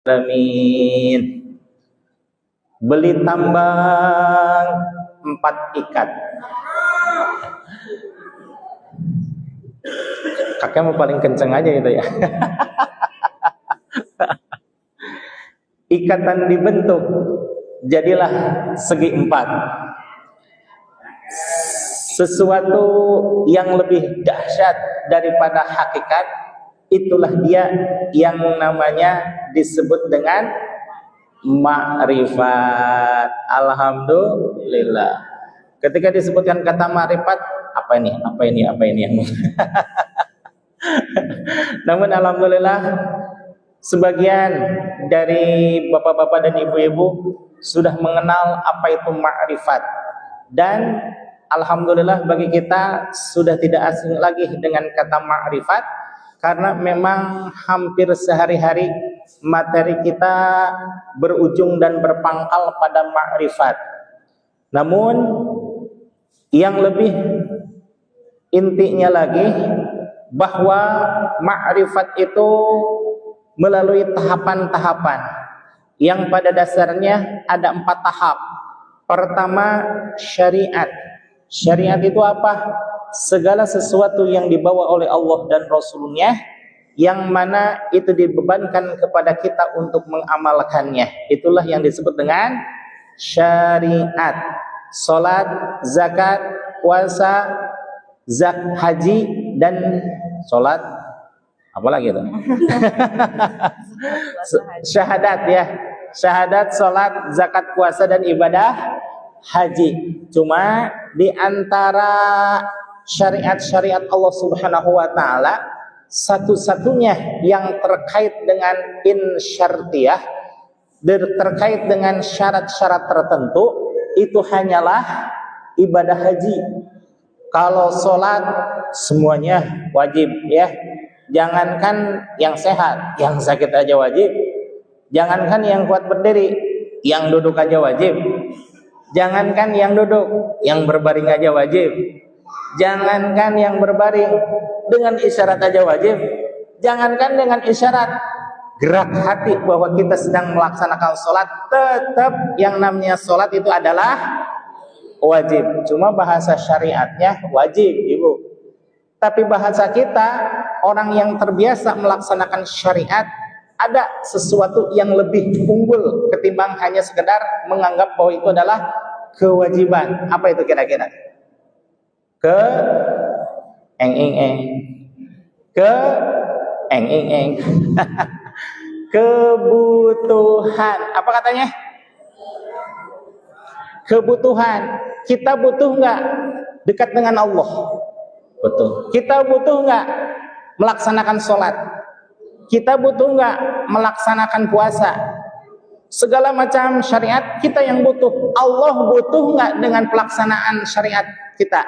Alamin. Beli tambang 4 ikat. Kakek mau paling kenceng aja gitu ya. Ikatan dibentuk, jadilah segi 4. Sesuatu yang lebih dahsyat daripada hakikat, itulah dia yang namanya disebut dengan ma'rifat. Alhamdulillah. Ketika disebutkan kata ma'rifat, apa ini yang namun alhamdulillah sebagian dari bapak-bapak dan ibu-ibu sudah mengenal apa itu ma'rifat, dan alhamdulillah bagi kita sudah tidak asing lagi dengan kata ma'rifat, karena memang hampir sehari-hari materi kita berujung dan berpangkal pada ma'rifat. Namun yang lebih intinya lagi, bahwa ma'rifat itu melalui tahapan-tahapan yang pada dasarnya ada 4 tahap. Pertama, syariat. Syariat itu apa? Segala sesuatu yang dibawa oleh Allah dan Rasulnya, yang mana itu dibebankan kepada kita untuk mengamalkannya. Itulah yang disebut dengan syariat. Salat, zakat, puasa, haji, dan salat, apalagi itu? Syahadat ya. Syahadat, salat, zakat, puasa, dan ibadah haji. Cuma di antara syariat-syariat Allah Subhanahu wa taala, satu-satunya yang terkait dengan insyartiyah, terkait dengan syarat-syarat tertentu, itu hanyalah ibadah haji. Kalau sholat semuanya wajib ya. Jangankan yang sehat, yang sakit aja wajib. Jangankan yang kuat berdiri, yang duduk aja wajib. Jangankan yang duduk, yang berbaring aja wajib. Jangankan yang berbaring, dengan isyarat aja wajib. Jangankan dengan isyarat, gerak hati bahwa kita sedang melaksanakan sholat, tetap yang namanya sholat itu adalah wajib. Cuma bahasa syariatnya wajib, ibu. Tapi bahasa kita, orang yang terbiasa melaksanakan syariat, ada sesuatu yang lebih unggul ketimbang hanya sekedar menganggap bahwa itu adalah kewajiban. Apa itu kira-kira? Kebutuhan. Apa katanya? Kebutuhan. Kita butuh nggak dekat dengan Allah? Betul. Kita butuh nggak melaksanakan sholat? Kita butuh nggak melaksanakan puasa? Segala macam syariat kita yang butuh. Allah butuh nggak dengan pelaksanaan syariat kita?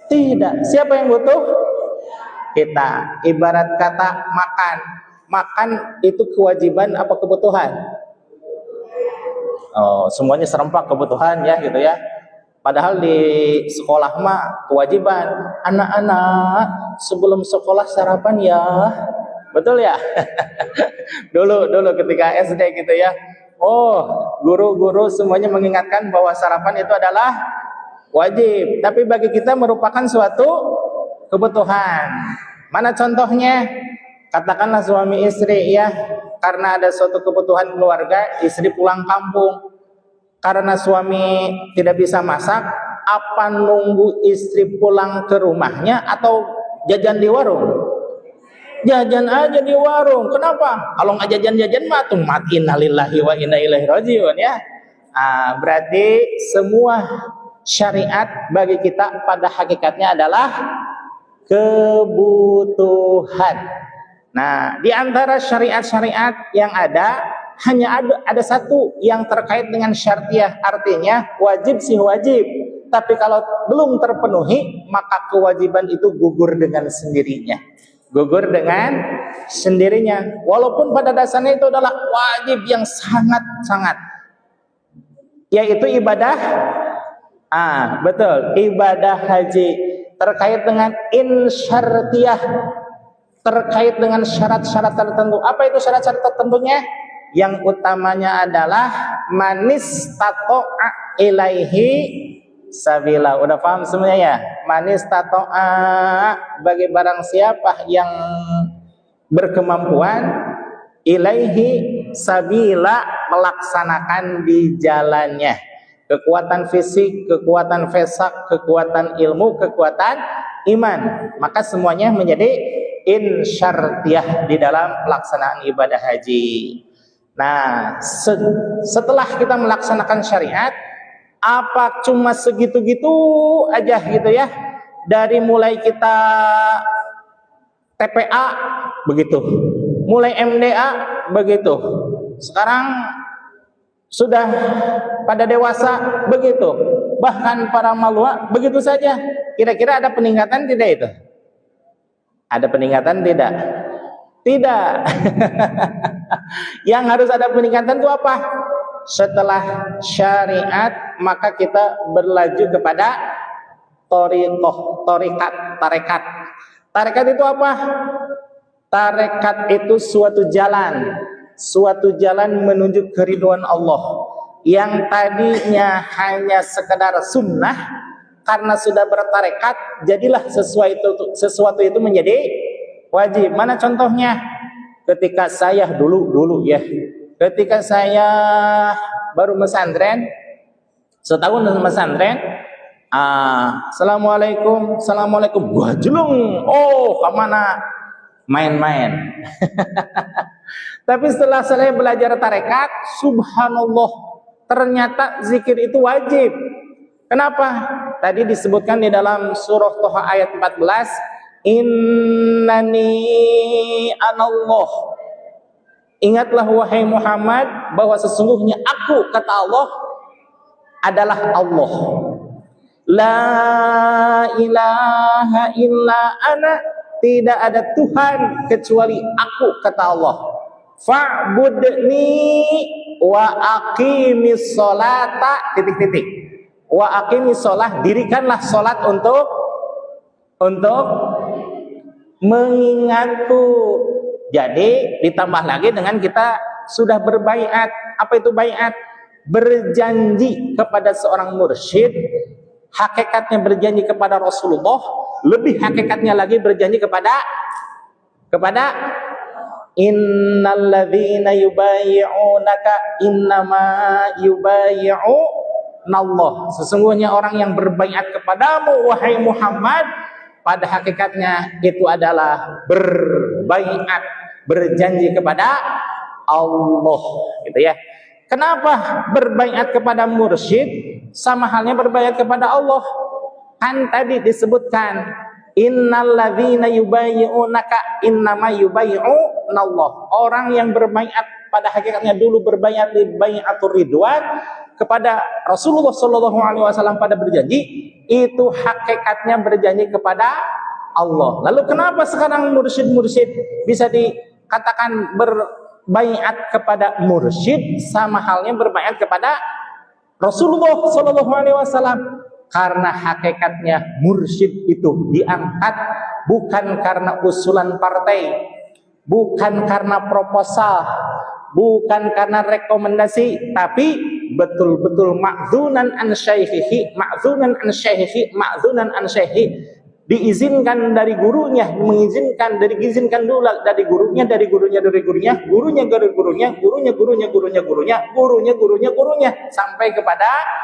Tidak. Siapa yang butuh? Kita. Ibarat kata makan. Makan itu kewajiban apa kebutuhan? Oh, semuanya serempak kebutuhan ya gitu ya. Padahal di sekolah mah kewajiban. Anak-anak sebelum sekolah sarapan ya. Betul ya? Dulu ketika SD gitu ya. Oh, guru-guru semuanya mengingatkan bahwa sarapan itu adalah wajib. Tapi bagi kita merupakan suatu kebutuhan. Mana contohnya? Katakanlah suami istri ya, karena ada suatu kebutuhan keluarga, istri pulang kampung. Karena suami tidak bisa masak, apa nunggu istri pulang ke rumahnya atau jajan di warung? Jajan aja di warung. Kenapa? Kalau nggak jajan-jajan mah innalillahi wa inna ilaihi rajiun ya. Berarti semua syariat bagi kita pada hakikatnya adalah kebutuhan. Nah, di antara syariat-syariat yang ada, hanya ada satu yang terkait dengan syartiyah, artinya wajib sih wajib. Tapi kalau belum terpenuhi, maka kewajiban itu gugur dengan sendirinya. Gugur dengan sendirinya. Walaupun pada dasarnya itu adalah wajib yang sangat-sangat. Yaitu ibadah. Betul, ibadah haji. Terkait dengan insyartiyah. Terkait dengan syarat-syarat tertentu. Apa itu syarat-syarat tertentunya? yang utamanya adalah manis tato'a ilaihi sabila. Udah paham semuanya ya? Manis tato'a, bagi barang siapa yang berkemampuan, ilaihi sabila, melaksanakan di jalannya. Kekuatan fisik, kekuatan fesak, kekuatan ilmu, kekuatan iman, maka semuanya menjadi insyartiyah di dalam pelaksanaan ibadah haji. Nah, setelah kita melaksanakan syariat, apa cuma segitu-gitu aja gitu ya? Dari mulai kita TPA begitu, mulai MDA begitu, sekarang sudah pada dewasa begitu, bahkan para malua begitu saja. Kira-kira ada peningkatan tidak itu? Ada peningkatan tidak? Tidak. Yang harus ada peningkatan itu apa? Setelah syariat, maka kita berlaju kepada tarekat. Tarekat itu apa? Tarekat itu suatu jalan menuju keridhaan Allah. Yang tadinya hanya sekedar sunnah, karena sudah bertarekat, jadilah sesuatu itu menjadi wajib. Mana contohnya? Ketika saya dulu ya, ketika saya baru pesantren, setahun pesantren, assalamualaikum, gua jelung, kemana? Main-main. Tapi setelah saya belajar tarekat, subhanallah, ternyata zikir itu wajib. Kenapa? Tadi disebutkan di dalam surah Toha ayat 14, innani anallah. Ingatlah wahai Muhammad bahwa sesungguhnya aku, kata Allah, adalah Allah. La ilaha illa ana, tidak ada Tuhan kecuali aku, kata Allah. Fa'budni wa aqimis sholata, titik-titik. Wa aqimis sholat, dirikanlah sholat untuk mengingatku. Jadi ditambah lagi dengan kita sudah berbaiat. Apa itu baiat? Berjanji kepada seorang mursyid. Hakikatnya berjanji kepada Rasulullah, lebih hakikatnya lagi berjanji kepada innalladzina yubayyi'unaka innama yubayyi'unallah. Sesungguhnya orang yang berbaiat kepadamu wahai Muhammad, pada hakikatnya itu adalah berbaiat, berjanji kepada Allah, gitu ya. Kenapa berbaiat kepada mursyid sama halnya berbaiat kepada Allah? Kan tadi disebutkan innalladzina yubayyi'unaka innama yubayyi'unallah. Orang yang berbaiat pada hakikatnya dulu berbaiat di baiatur ridwan kepada Rasulullah sallallahu alaihi wasallam, pada berjanji itu hakikatnya berjanji kepada Allah. Lalu kenapa sekarang mursyid-mursyid bisa dikatakan berbaiat kepada mursyid sama halnya berbaiat kepada Rasulullah sallallahu alaihi wasallam? Karena hakikatnya mursyid itu diangkat bukan karena usulan partai, bukan karena proposal, bukan karena rekomendasi, tapi betul-betul ma'dzunan an syaihihi, diizinkan dari gurunya, diizinkan dulu dari gurunya, gurunya sampai kepada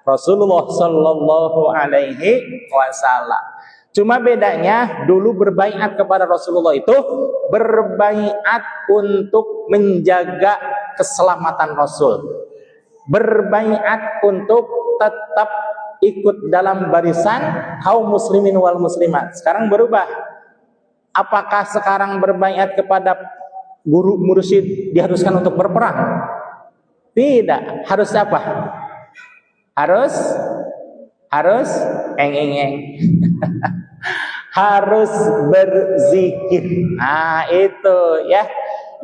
Rasulullah sallallahu alaihi wasallam. Cuma bedanya dulu berbaiat kepada Rasulullah itu berbaiat untuk menjaga keselamatan Rasul. Berbaiat untuk tetap ikut dalam barisan kaum muslimin wal muslimat. Sekarang berubah. Apakah sekarang berbaiat kepada guru mursyid diharuskan untuk berperang? Tidak. Harus apa? Harus eng-eng-eng. Harus berzikir. Nah itu ya,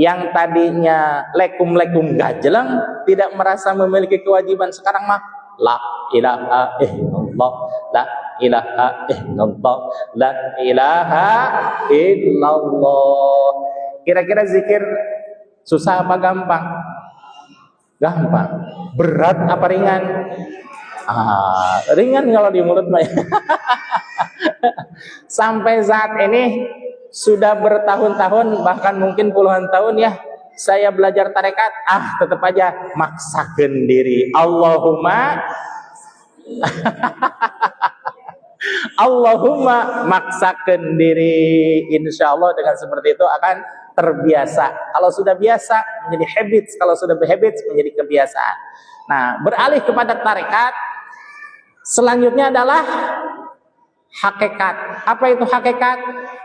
yang tadinya lekum-lekum gajeleng, tidak merasa memiliki kewajiban, sekarang mah la ilaha illallah, la ilaha illallah, la ilaha illallah. Kira-kira zikir Susah apa gampang? Gampang. Berat apa ringan? Ringan kalau di mulut mah. Sampai saat ini sudah bertahun-tahun, bahkan mungkin puluhan tahun ya, saya belajar tarekat, tetap aja maksakeun diri. Allahumma maksakeun diri. Insya Allah dengan seperti itu akan terbiasa. Kalau sudah biasa menjadi habits, kalau sudah habits menjadi kebiasaan. Nah, beralih kepada tarekat, selanjutnya adalah hakikat. Apa itu hakikat?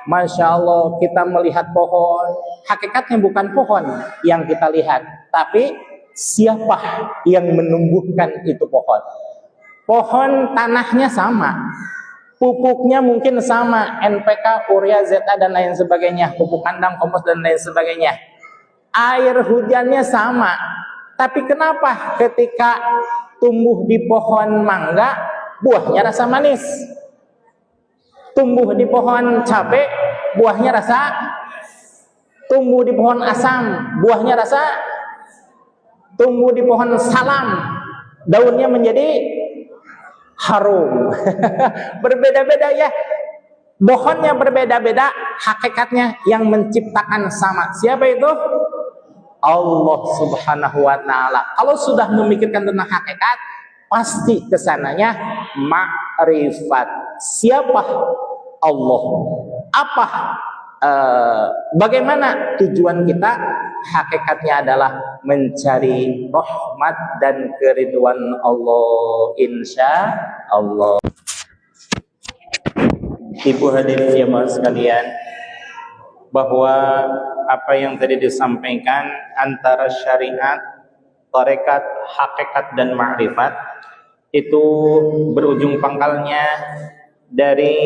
Masya Allah, kita melihat pohon, hakikatnya bukan pohon yang kita lihat, tapi siapa yang menumbuhkan itu pohon. Pohon tanahnya sama, pupuknya mungkin sama, NPK, urea, ZA dan lain sebagainya, pupuk kandang, kompos dan lain sebagainya. Air hujannya sama, tapi kenapa ketika tumbuh di pohon mangga, buahnya rasa manis? Tumbuh di pohon cabe, buahnya rasa. Tumbuh di pohon asam, buahnya rasa. Tumbuh di pohon salam, daunnya menjadi harum. Berbeda-beda ya. Pohonnya berbeda-beda, hakikatnya yang menciptakan sama. Siapa itu? Allah Subhanahu wa ta'ala. Kalau sudah memikirkan tentang hakikat, pasti kesananya ma'rifat. Siapa Allah? Apa? Bagaimana tujuan kita? Hakikatnya adalah mencari rahmat dan keridhaan Allah, insya Allah. Ibu hadirin jemaah sekalian, bahwa apa yang tadi disampaikan antara syariat, tarekat, hakikat dan ma'rifat itu berujung pangkalnya dari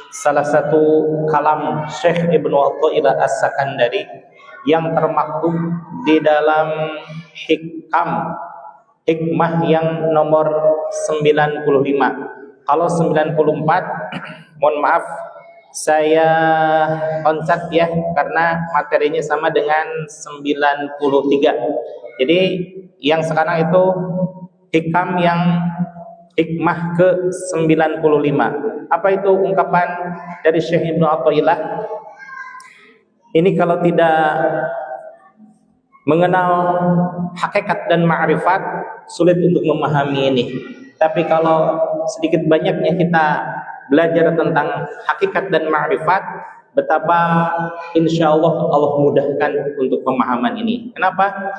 salah satu kalam Syekh Ibnu Athaillah As-Sakandari yang termaktub di dalam hikmah yang nomor 95. Kalau 94, mohon maaf saya loncat ya, karena materinya sama dengan 93. Jadi yang sekarang itu hikmah ke 95. Apa itu ungkapan dari Syekh Ibnu Athaillah? Ini kalau tidak mengenal hakikat dan ma'rifat, sulit untuk memahami ini. Tapi kalau sedikit banyaknya kita belajar tentang hakikat dan ma'rifat, betapa insya Allah Allah mudahkan untuk pemahaman ini. Kenapa?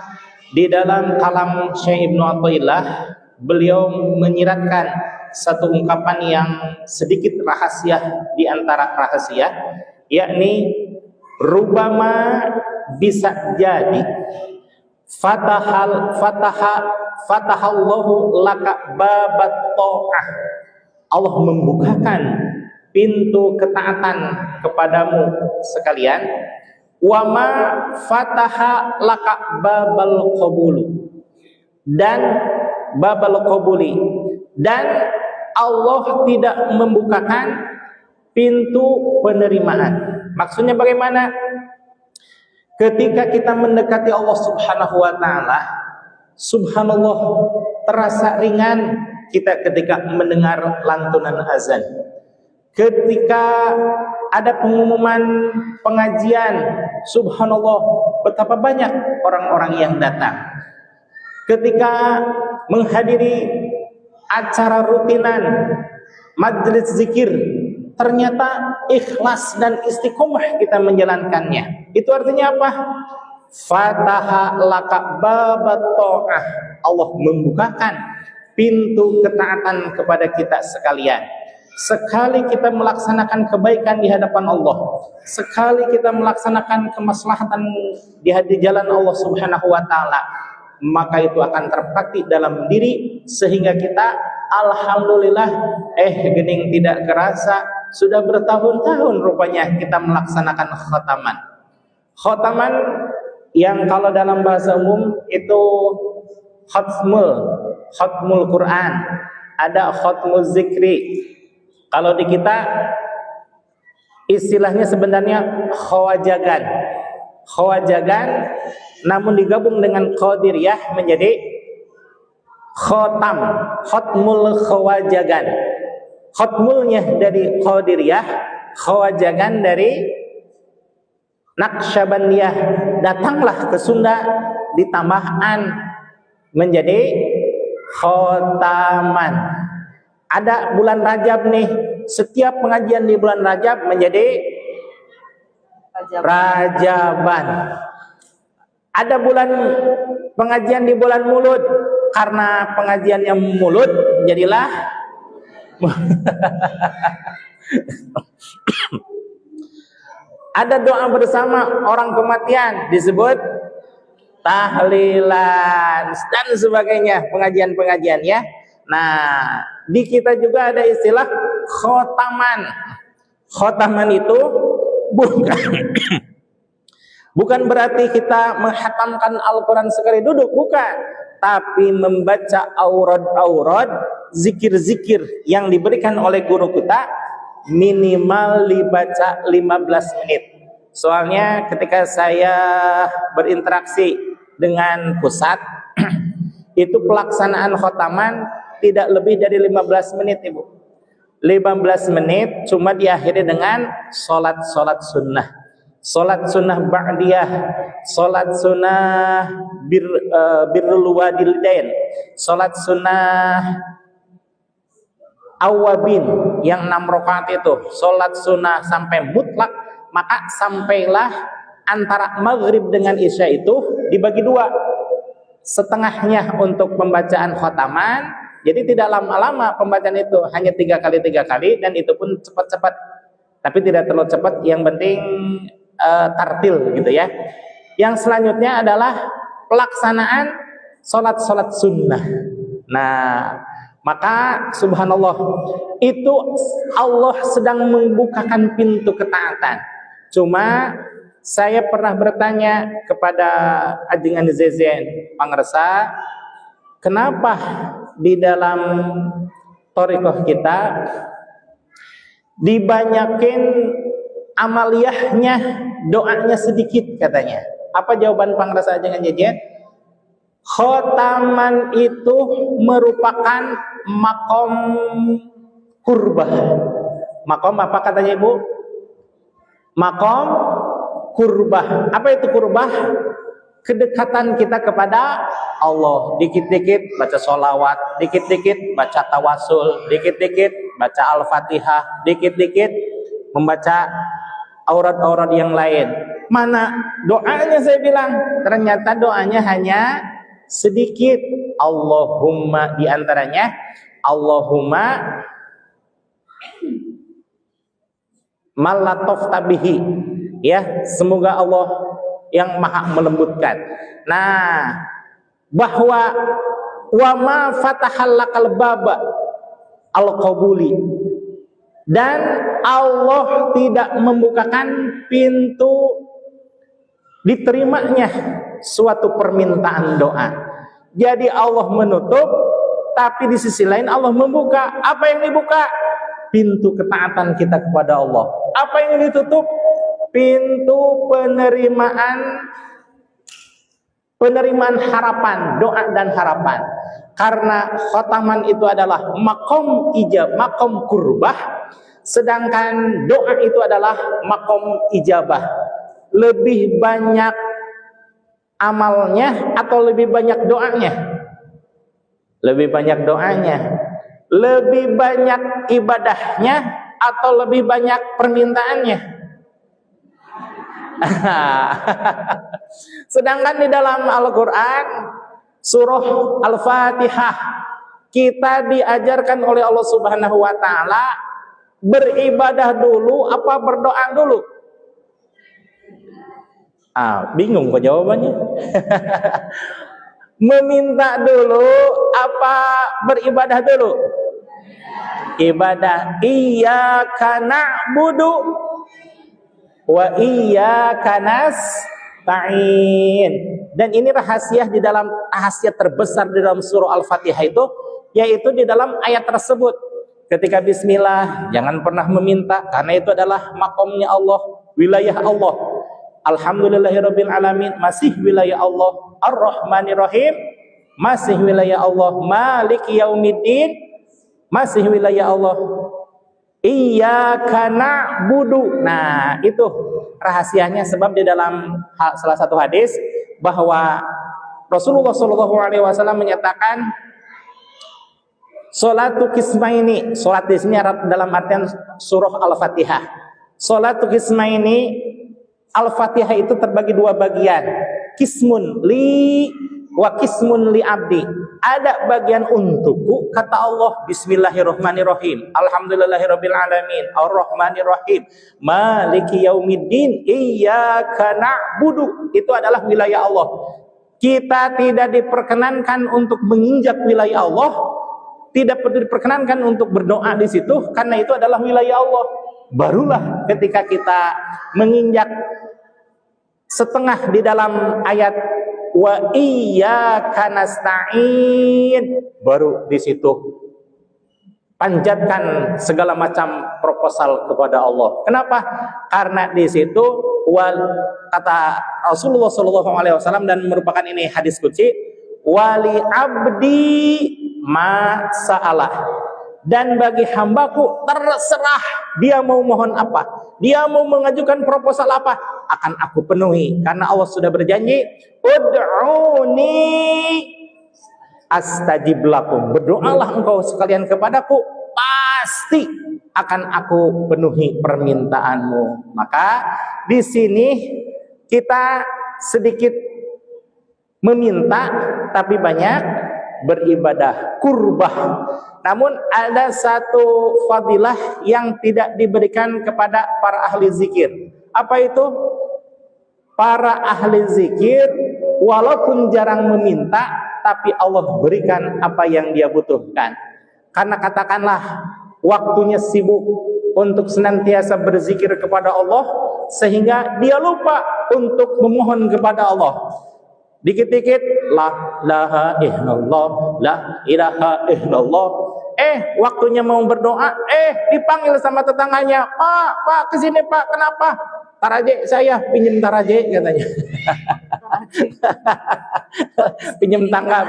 Di dalam kalam Syekh Ibnu Athaillah, beliau menyiratkan satu ungkapan yang sedikit rahasia di antara rahasia, yakni rubama bisa jadi fatahallahu laka babat ta'ah. Allah membukakan pintu ketaatan kepadamu sekalian. Wama fataha laka babal qabulu, dan babal qabuli, dan Allah tidak membukakan pintu penerimaan. Maksudnya bagaimana? Ketika kita mendekati Allah Subhanahu wa ta'ala, subhanallah, terasa ringan kita ketika mendengar lantunan azan. Ketika ada pengumuman pengajian, subhanallah, betapa banyak orang-orang yang datang. Ketika menghadiri acara rutinan majelis zikir, ternyata ikhlas dan istiqomah kita menjalankannya. Itu artinya apa? Fataha laka babat ta'ah. Allah membukakan pintu ketaatan kepada kita sekalian. Sekali kita melaksanakan kebaikan di hadapan Allah, sekali kita melaksanakan kemaslahatan di jalan Allah Subhanahu wa ta'ala, maka itu akan terpraktik dalam diri sehingga kita alhamdulillah gening tidak kerasa sudah bertahun-tahun rupanya kita melaksanakan khataman. Khataman yang kalau dalam bahasa umum itu khatmul Quran, ada khatmul zikri. Kalau di kita istilahnya sebenarnya khawajagan. Khawajagan namun digabung dengan Qadiriyah menjadi khotam, khotmul khawajagan. Khotmulnya dari Qadiriyah, khawajagan dari Naqsyabandiyah. Datanglah ke Sunda ditambah an menjadi khotaman. Ada bulan Rajab nih, setiap pengajian di bulan Rajab menjadi Rajaban. Ada bulan pengajian di bulan Mulud, karena pengajian yang Mulud jadilah ada doa bersama orang kematian disebut tahlilan dan sebagainya, pengajian-pengajian ya. Nah, di kita juga ada istilah khotaman. Khotaman itu bukan berarti kita menghatamkan Al-Quran sekali duduk, bukan. Tapi membaca aurad-aurad, zikir-zikir yang diberikan oleh guru kita minimal dibaca 15 menit. Soalnya ketika saya berinteraksi dengan pusat, itu pelaksanaan khotaman tidak lebih dari 15 menit, Ibu. 15 menit cuma diakhiri dengan sholat sunnah. Sholat sunnah ba'diyah, sholat sunnah birrul walidain, sholat sunnah awabin yang 6 rakaat itu, sholat sunnah sampai mutlak. Maka sampailah antara maghrib dengan isya itu dibagi dua, setengahnya untuk pembacaan khotaman. Jadi tidak lama-lama pembacaan itu, hanya 3 kali, dan itu pun cepat-cepat, tapi tidak terlalu cepat. Yang penting tartil gitu ya. Yang selanjutnya adalah pelaksanaan sholat sunnah. Nah, maka subhanallah, itu Allah sedang membukakan pintu ketaatan. Cuma saya pernah bertanya kepada Ajengan Zezen Pangersa, kenapa di dalam thariqah kita dibanyakin amaliyahnya, doanya sedikit katanya. Apa jawaban Pangersa Ajengan Zezen? Khotaman itu merupakan makom kurbah. Makom apa katanya Ibu? Makom kurbah. Apa itu kurbah? Kedekatan kita kepada Allah. Dikit-dikit baca sholawat, dikit-dikit baca tawasul, dikit-dikit baca Al-Fatihah, dikit-dikit membaca aurat-aurat yang lain. Mana doanya? Saya bilang ternyata doanya hanya sedikit. Allahumma, diantaranya Allahumma malatofta bihi, ya, semoga Allah yang maha melembutkan. Nah, bahwa wa ma fatahallakal baba al-qabuli, dan Allah tidak membukakan pintu diterimanya suatu permintaan doa. Jadi Allah menutup, tapi di sisi lain Allah membuka. Apa yang dibuka? Pintu ketaatan kita kepada Allah. Apa yang ditutup? Pintu penerimaan harapan, doa dan harapan. Karena khotaman itu adalah makom ijab, makom kurbah, sedangkan doa itu adalah makom ijabah. Lebih banyak amalnya atau lebih banyak doanya? Lebih banyak doanya. Lebih banyak ibadahnya atau lebih banyak permintaannya? Sedangkan di dalam Al-Quran surah Al-Fatihah kita diajarkan oleh Allah Subhanahu wa Ta'ala beribadah dulu apa berdoa dulu? Bingung kok jawabannya. Meminta dulu apa beribadah dulu? Ibadah. Iyyaka na'budu wa iyyaka nasta'in. Dan ini rahasia terbesar di dalam surah Al-Fatihah itu, yaitu di dalam ayat tersebut. Ketika bismillah, jangan pernah meminta, karena itu adalah makomnya Allah, wilayah Allah. Alhamdulillahirabbil alamin, masih wilayah Allah. Ar-Rahmanir Rahim, masih wilayah Allah. Maliki yaumiddin, masih wilayah Allah. Iyyaka na'budu. Nah, itu rahasianya, sebab di dalam salah satu hadis bahwa Rasulullah SAW menyatakan salatu qismaini. Salat di sini dalam artian surah Al-Fatihah. Salatu qismaini, Al-Fatihah itu terbagi dua bagian. Qismun li wa qismun li abdi. Ada bagian untukku, kata Allah, bismillahirrahmanirrahim, alhamdulillahirabbil alamin, arrahmanirrahim, maliki yaumiddin, iyyaka na'budu. Itu adalah wilayah Allah. Kita tidak diperkenankan untuk menginjak wilayah Allah, tidak diperkenankan untuk berdoa di situ, karena itu adalah wilayah Allah. Barulah ketika kita menginjak setengah di dalam ayat wa iyyaka nasta'in, baru di situ panjatkan segala macam proposal kepada Allah. Kenapa? Karena di situ kata Rasulullah SAW, dan merupakan ini hadis qudsi, wali abdi ma sa'alah, dan bagi hambaku terserah dia mau mohon apa, dia mau mengajukan proposal apa, akan aku penuhi. Karena Allah sudah berjanji, ud'uni astajib lakum, berdoalah engkau sekalian kepadaku, pasti akan aku penuhi permintaanmu. Maka di sini kita sedikit meminta tapi banyak beribadah, kurbah. Namun ada satu fadilah yang tidak diberikan kepada para ahli zikir. Apa itu? Para ahli zikir walaupun jarang meminta, tapi Allah berikan apa yang dia butuhkan. Karena katakanlah waktunya sibuk untuk senantiasa berzikir kepada Allah, sehingga dia lupa untuk memohon kepada Allah. Dikit-dikit la ilaha illallah, la ilaha illallah. Waktunya mau berdoa, dipanggil sama tetangganya, Pak, kesini Pak, kenapa? Taraje, saya pinjem taraje, katanya. pinjem tangga.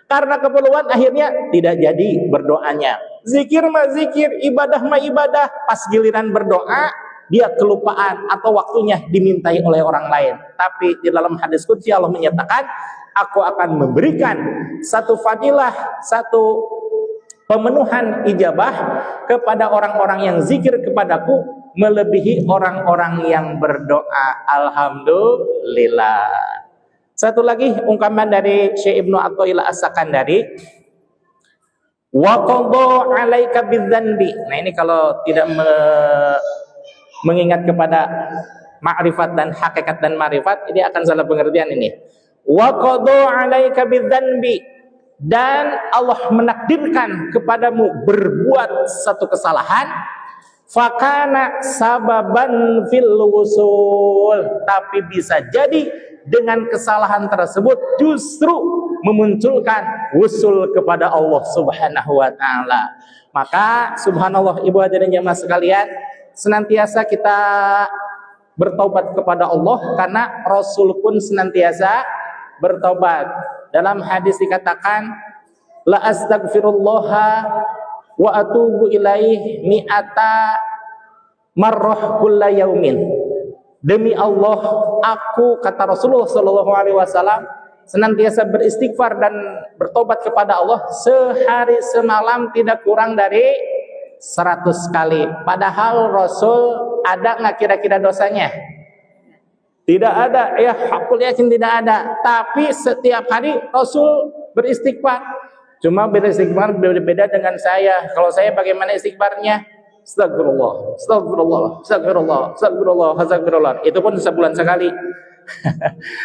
Karena keperluan akhirnya tidak jadi berdoanya. Zikir mah zikir, ibadah mah ibadah. Pas giliran berdoa, dia kelupaan atau waktunya dimintai oleh orang lain. Tapi di dalam hadis qudsi Allah menyatakan, aku akan memberikan satu fadilah, satu pemenuhan ijabah kepada orang-orang yang zikir kepadaku melebihi orang-orang yang berdoa. Alhamdulillah. Satu lagi ungkapan dari Syekh Ibnu Athaillah As-Sakandari, wa qadha 'alaika bidzanbi. Nah, ini kalau tidak mengingat kepada ma'rifat dan hakikat dan ma'rifat, ini akan salah pengertian ini. Wa qadha 'alaika bidzanbi, dan Allah menakdirkan kepadamu berbuat satu kesalahan, fakana sababan fil wusul, tapi bisa jadi dengan kesalahan tersebut justru memunculkan wusul kepada Allah Subhanahu wa taala. Maka subhanallah, ibu hadirin jamaah sekalian, senantiasa kita bertaubat kepada Allah, karena Rasul pun senantiasa bertaubat. Dalam hadis dikatakan, la astaghfirullaha wa atubu ilaih mi'ata marrah kulla yaumin. Demi Allah, aku, kata Rasulullah SAW, senantiasa beristighfar dan bertobat kepada Allah sehari semalam tidak kurang dari 100 kali. Padahal Rasul ada nggak kira-kira dosanya? Tidak ada, ya hakul yakin tidak ada. Tapi setiap hari Rasul beristighfar. Cuma beristighfar berbeda dengan saya. Kalau saya bagaimana istighfarnya? Astagfirullah, astagfirullah, astagfirullah, astagfirullah, astagfirullah. Itu pun sebulan sekali.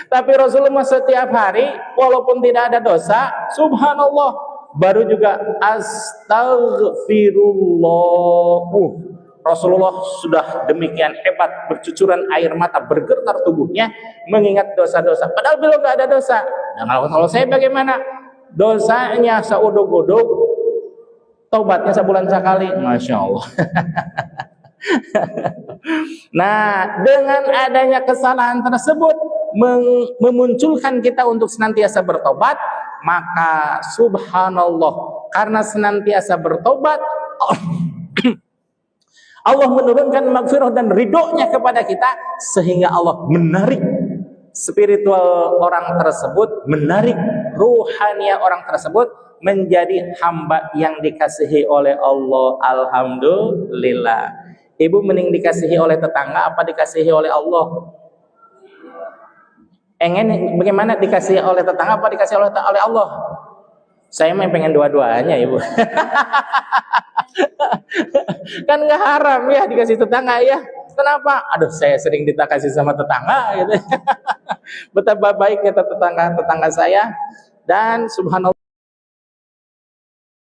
Tapi Rasulullah setiap hari, walaupun tidak ada dosa, subhanallah, baru juga astagfirullah. Rasulullah sudah demikian hebat, bercucuran air mata, bergetar tubuhnya mengingat dosa-dosa. Padahal belum nggak ada dosa. Nah, kalau saya bagaimana? Dosanya seuduk-uduk, taubatnya sebulan sekali, masya Allah. Nah, dengan adanya kesalahan tersebut memunculkan kita untuk senantiasa bertobat, maka subhanallah, karena senantiasa bertobat Allah menurunkan maghfirah dan ridhonya kepada kita, sehingga Allah menarik spiritual orang tersebut, menarik ruhania orang tersebut menjadi hamba yang dikasihi oleh Allah. Alhamdulillah. Ibu mending dikasihi oleh tetangga apa dikasihi oleh Allah? Bagaimana dikasihi oleh tetangga apa dikasihi oleh Allah? Saya mah pengen dua-duanya, Ibu. Kan nggak haram ya dikasih tetangga ya. Kenapa? Aduh, saya sering dikasih sama tetangga gitu. Betapa baiknya tetangga saya, dan subhanallah